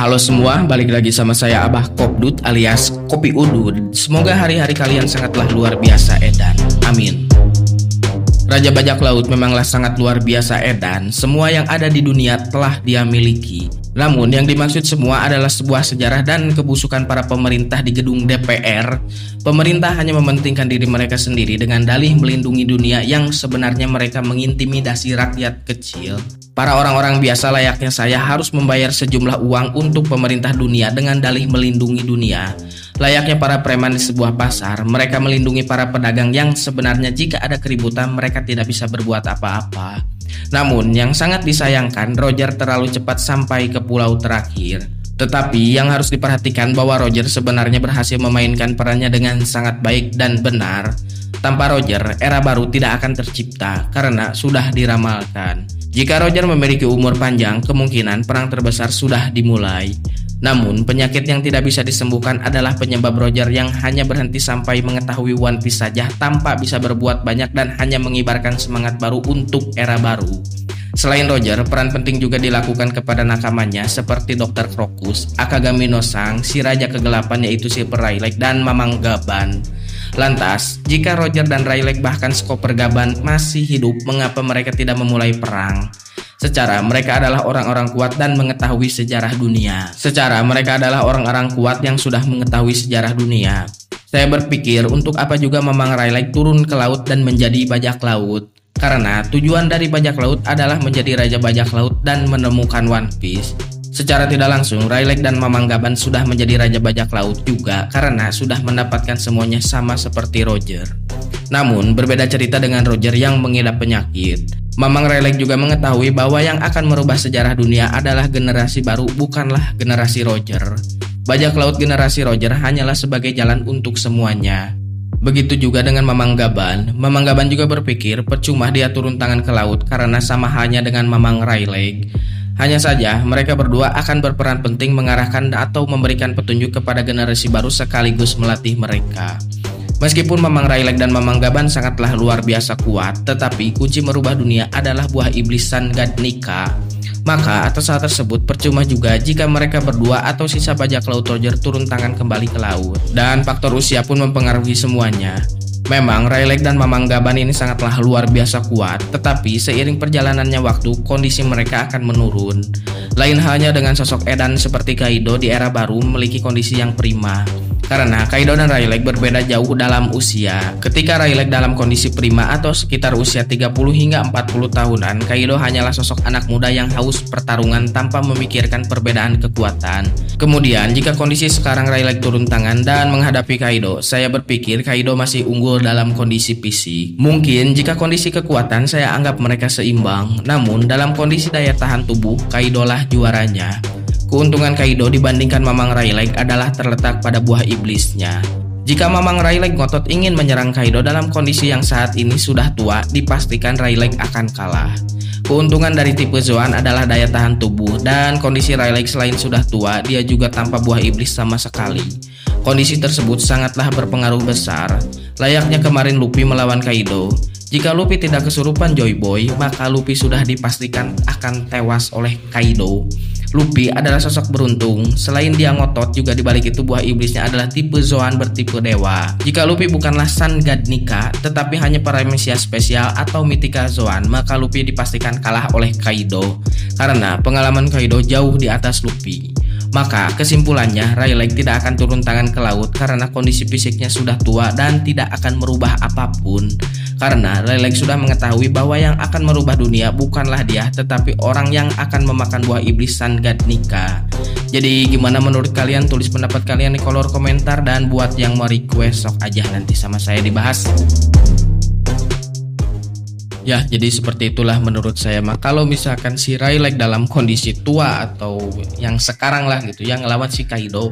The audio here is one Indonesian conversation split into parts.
Halo semua, balik lagi sama saya Abah Kopdut alias Kopi Udud. Semoga hari-hari kalian sangatlah luar biasa edan. Amin. Raja bajak laut memanglah sangat luar biasa edan. Semua yang ada di dunia telah dia miliki. Namun yang dimaksud semua adalah sebuah sejarah dan kebusukan para pemerintah di gedung DPR. Pemerintah hanya mementingkan diri mereka sendiri dengan dalih melindungi dunia yang sebenarnya mereka mengintimidasi rakyat kecil. Para orang-orang biasa layaknya saya harus membayar sejumlah uang untuk pemerintah dunia dengan dalih melindungi dunia. Layaknya para preman di sebuah pasar, mereka melindungi para pedagang yang sebenarnya jika ada keributan mereka tidak bisa berbuat apa-apa. Namun yang sangat disayangkan, Roger terlalu cepat sampai ke pulau terakhir. Tetapi yang harus diperhatikan bahwa Roger sebenarnya berhasil memainkan perannya dengan sangat baik dan benar. Tanpa Roger, era baru tidak akan tercipta karena sudah diramalkan. Jika Roger memiliki umur panjang, kemungkinan perang terbesar sudah dimulai. Namun, penyakit yang tidak bisa disembuhkan adalah penyebab Roger yang hanya berhenti sampai mengetahui One Piece saja tanpa bisa berbuat banyak dan hanya mengibarkan semangat baru untuk era baru. Selain Roger, peran penting juga dilakukan kepada nakamanya seperti Dr. Crocus, Akagami no Sang, si Raja Kegelapan yaitu Silver Rayleigh dan Mamang Gaban. Lantas, jika Roger dan Rayleigh bahkan Skopper Gaban masih hidup, mengapa mereka tidak memulai perang? Secara mereka adalah orang-orang kuat dan mengetahui sejarah dunia. Secara mereka adalah orang-orang kuat yang sudah mengetahui sejarah dunia. Saya berpikir untuk apa juga Mamang Rayleigh turun ke laut dan menjadi bajak laut. Karena tujuan dari bajak laut adalah menjadi raja bajak laut dan menemukan One Piece. Secara tidak langsung, Rayleigh dan Mamang Gaban sudah menjadi raja bajak laut juga karena sudah mendapatkan semuanya sama seperti Roger. Namun, berbeda cerita dengan Roger yang mengidap penyakit. Mamang Rayleigh juga mengetahui bahwa yang akan merubah sejarah dunia adalah generasi baru, bukanlah generasi Roger. Bajak laut generasi Roger hanyalah sebagai jalan untuk semuanya. Begitu juga dengan Mamang Gaban. Mamang Gaban juga berpikir percuma dia turun tangan ke laut karena sama halnya dengan Mamang Rayleigh. Hanya saja mereka berdua akan berperan penting mengarahkan atau memberikan petunjuk kepada generasi baru sekaligus melatih mereka. Meskipun Mamang Rayleigh dan Mamang Gaban sangatlah luar biasa kuat, tetapi kunci merubah dunia adalah buah iblis Sun God Nika. Maka atas hal tersebut percuma juga jika mereka berdua atau sisa bajak laut Roger turun tangan kembali ke laut. Dan faktor usia pun mempengaruhi semuanya. Memang Rayleigh dan Mamang Gaban ini sangatlah luar biasa kuat, tetapi seiring perjalanannya waktu, kondisi mereka akan menurun. Lain halnya dengan sosok edan seperti Kaido di era baru memiliki kondisi yang prima. Karena Kaido dan Rayleigh berbeda jauh dalam usia. Ketika Rayleigh dalam kondisi prima atau sekitar usia 30 hingga 40 tahunan, Kaido hanyalah sosok anak muda yang haus pertarungan tanpa memikirkan perbedaan kekuatan. Kemudian, jika kondisi sekarang Rayleigh turun tangan dan menghadapi Kaido, saya berpikir Kaido masih unggul dalam kondisi fisik. Mungkin jika kondisi kekuatan saya anggap mereka seimbang, namun dalam kondisi daya tahan tubuh, Kaido lah juaranya. Keuntungan Kaido dibandingkan Mamang Rayleigh adalah terletak pada buah iblisnya. Jika Mamang Rayleigh ngotot ingin menyerang Kaido dalam kondisi yang saat ini sudah tua, dipastikan Rayleigh akan kalah. Keuntungan dari tipe Zoan adalah daya tahan tubuh, dan kondisi Rayleigh selain sudah tua, dia juga tanpa buah iblis sama sekali. Kondisi tersebut sangatlah berpengaruh besar. Layaknya kemarin Luffy melawan Kaido. Jika Luffy tidak kesurupan Joy Boy, maka Luffy sudah dipastikan akan tewas oleh Kaido. Luffy adalah sosok beruntung. Selain dia ngotot, juga dibalik itu buah iblisnya adalah tipe Zoan bertipe dewa. Jika Luffy bukanlah Sun God Nika, tetapi hanya paramecia spesial atau Mythical Zoan, maka Luffy dipastikan kalah oleh Kaido. Karena pengalaman Kaido jauh di atas Luffy. Maka kesimpulannya, Rayleigh tidak akan turun tangan ke laut karena kondisi fisiknya sudah tua dan tidak akan merubah apapun. Karena Rayleigh sudah mengetahui bahwa yang akan merubah dunia bukanlah dia, tetapi orang yang akan memakan buah iblis Sun God Nika. Jadi gimana menurut kalian? Tulis pendapat kalian di kolom komentar, dan buat yang mau request sok aja nanti sama saya dibahas. Ya, jadi seperti itulah menurut saya. Kalau misalkan si Rayleigh dalam kondisi tua atau yang sekarang lah gitu, yang ngelawan si Kaido,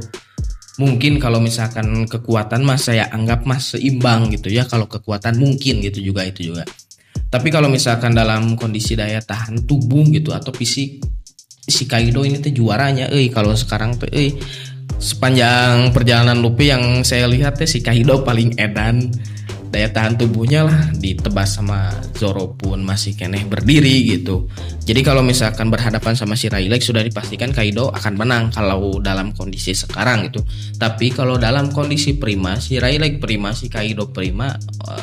mungkin kalau misalkan kekuatan mas saya anggap mas seimbang gitu ya. Kalau kekuatan mungkin gitu juga itu juga. Tapi kalau misalkan dalam kondisi daya tahan tubuh gitu atau fisik, si Kaido ini tuh juaranya. Kalau sekarang tuh sepanjang perjalanan Luffy yang saya lihat si Kaido paling edan. daya tahan tubuhnya lah ditebas sama Zoro pun masih keneh berdiri gitu. Jadi kalau misalkan berhadapan sama si Rayleigh sudah dipastikan Kaido akan menang kalau dalam kondisi sekarang gitu. Tapi kalau dalam kondisi prima, si Rayleigh prima, si Kaido prima,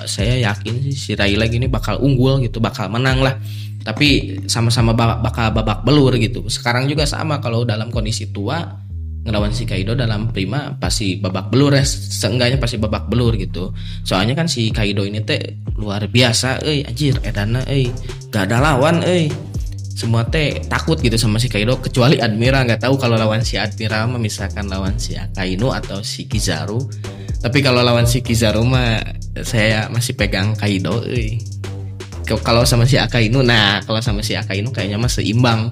saya yakin sih si Rayleigh ini bakal unggul gitu, bakal menang lah. Tapi sama-sama bakal babak belur gitu. Sekarang juga sama, kalau dalam kondisi tua ngelawan si Kaido dalam prima pasti babak belur ya, seenggaknya pasti babak belur gitu. Soalnya kan si Kaido ini teh luar biasa anjir edana gak ada lawan semua teh takut gitu sama si Kaido kecuali Admira. Nggak tahu kalau lawan si Admira mah misalkan lawan si Akainu atau si Kizaru, tapi kalau lawan si Kizaru mah saya masih pegang Kaido kalau sama si Akainu. Nah kalau sama si Akainu kayaknya mah seimbang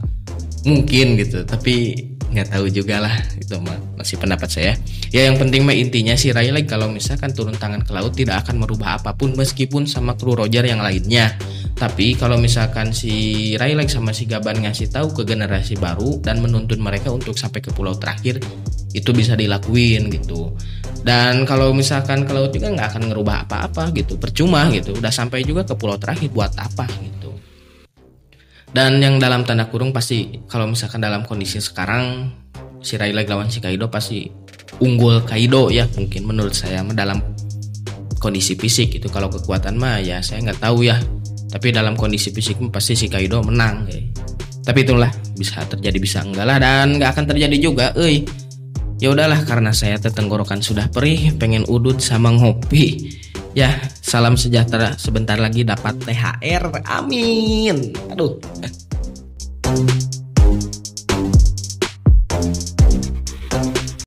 mungkin gitu, tapi nggak tahu juga lah, itu masih pendapat saya ya. Yang penting mah intinya si Rayleigh kalau misalkan turun tangan ke laut tidak akan merubah apapun meskipun sama kru Roger yang lainnya. Tapi kalau misalkan si Rayleigh sama si Gaban ngasih tahu ke generasi baru dan menuntun mereka untuk sampai ke pulau terakhir, itu bisa dilakuin gitu. Dan kalau misalkan ke laut juga nggak akan ngerubah apa-apa gitu, percuma gitu, udah sampai juga ke pulau terakhir buat apa gitu. Dan yang dalam tanda kurung pasti kalau misalkan dalam kondisi sekarang si Rayleigh lawan si Kaido pasti unggul Kaido ya, mungkin menurut saya dalam kondisi fisik itu. Kalau kekuatan mah ya saya nggak tahu ya, tapi dalam kondisi fisik pasti si Kaido menang Tapi itulah, bisa terjadi bisa enggak lah, dan nggak akan terjadi juga ya udahlah, karena saya tenggorokan sudah perih, pengen udut sama ngopi ya. Salam sejahtera, sebentar lagi dapat THR, amin. Aduh.